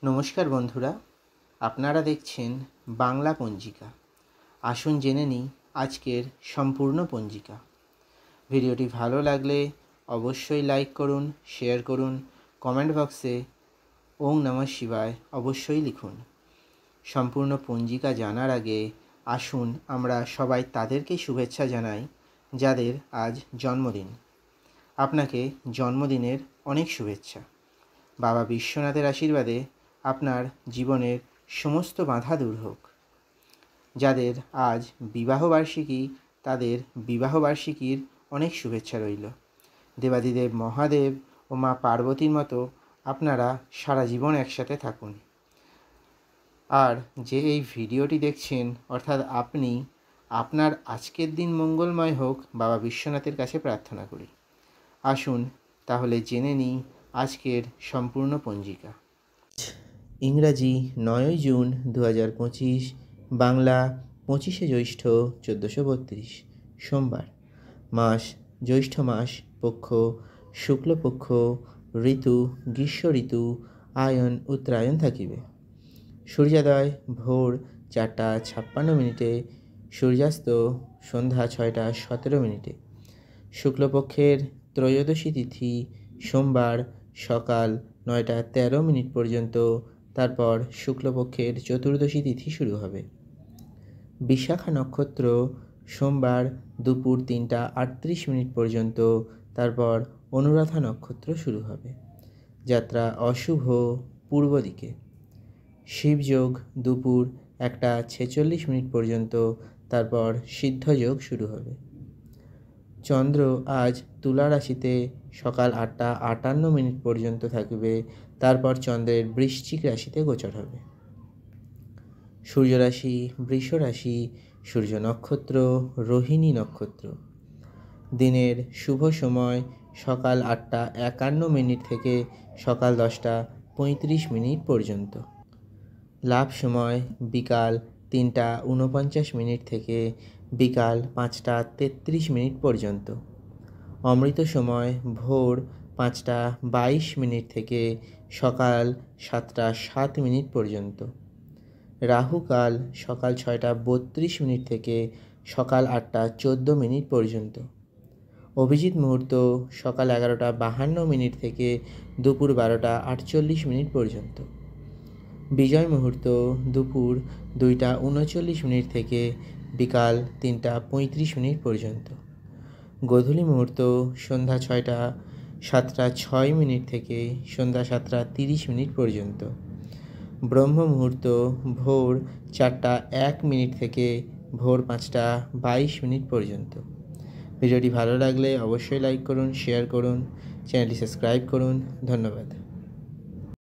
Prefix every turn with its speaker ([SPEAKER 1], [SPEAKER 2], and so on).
[SPEAKER 1] নমস্কার বন্ধুরা, আপনারা দেখছেন বাংলা পঞ্জিকা। আসুন জেনে নিই আজকের সম্পূর্ণ পঞ্জিকা। ভিডিওটি ভালো লাগলে অবশ্যই লাইক করুন, শেয়ার করুন, কমেন্ট বক্সে ওং নমঃ শিবায় অবশ্যই লিখুন। সম্পূর্ণ পঞ্জিকা জানার আগে আসুন আমরা সবাই তাদেরকে শুভেচ্ছা জানাই যাদের আজ জন্মদিন। আপনাকে জন্মদিনের অনেক শুভেচ্ছা। বাবা বিশ্বনাথের আশীর্বাদে আপনার জীবনের সমস্ত বাধা দূর হোক। যাদের আজ বিবাহবার্ষিকী তাদের বিবাহবার্ষিকীর অনেক শুভেচ্ছা রইল। দেবাদিদেব মহাদেব ও মা পার্বতীর মতো আপনারা সারা জীবন একসাথে থাকুন। আর যে এই ভিডিওটি দেখছেন অর্থাৎ আপনি, আপনার আজকের দিন মঙ্গলময় হোক বাবা বিশ্বনাথের কাছে প্রার্থনা করি। আসুন তাহলে জেনে নিই আজকের সম্পূর্ণ পঞ্জিকা। ইংরাজি 9 জুন 2025, বাংলা 25শে জ্যৈষ্ঠ 1432, সোমবার। মাস জ্যৈষ্ঠ মাস, পক্ষ শুক্লপক্ষ, ঋতু গ্রীষ্ম ঋতু, আয়ন উত্তরায়ণ থাকিবে। সূর্যোদয় ভোর 4:56, সূর্যাস্ত সন্ধ্যা 6:17। শুক্লপক্ষের ত্রয়োদশী তিথি সোমবার সকাল 9:13 পর্যন্ত, তারপর শুক্লপক্ষের চতুর্দশী তিথি শুরু হবে। বিশাখা নক্ষত্র সোমবার দুপুর 3:38 পর্যন্ত, তারপর অনুরাধা নক্ষত্র শুরু হবে। যাত্রা অশুভ পূর্ব দিকে। শিবযোগ দুপুর 1:46 পর্যন্ত, তারপর সিদ্ধযোগ শুরু হবে। চন্দ্র আজ তুলা রাশিতে সকাল 8:58 পর্যন্ত থাকবে, তারপর চন্দ্রের বৃশ্চিক রাশিতে গোচর হবে। সূর্য রাশি বৃষ রাশি, সূর্য নক্ষত্র রোহিণী নক্ষত্র। দিনের শুভ সময় সকাল 8:51 থেকে সকাল 10:35 পর্যন্ত। লাভ সময় বিকাল 3:49 থেকে বিকাল 5:33 পর্যন্ত। অমৃত সময় ভোর 5:22 থেকে সকাল 7:07 পর্যন্ত। রাহুকাল সকাল 6:32 থেকে সকাল 8:14 পর্যন্ত। অভিজিৎ মুহূর্ত সকাল 11:52 থেকে দুপুর 12:48 পর্যন্ত। বিজয় মুহূর্ত দুপুর 2:39 থেকে বিকাল 3:35 পর্যন্ত। গোধূলি মুহূর্ত সন্ধ্যা 7:06 থেকে সন্ধ্যা 7:30 পর্যন্ত। ব্রহ্ম মুহূর্ত ভোর 4:01 থেকে ভোর 5:22 পর্যন্ত। ভিডিওটি ভালো লাগলে অবশ্যই লাইক করুন, শেয়ার করুন, চ্যানেলটি সাবস্ক্রাইব করুন। ধন্যবাদ।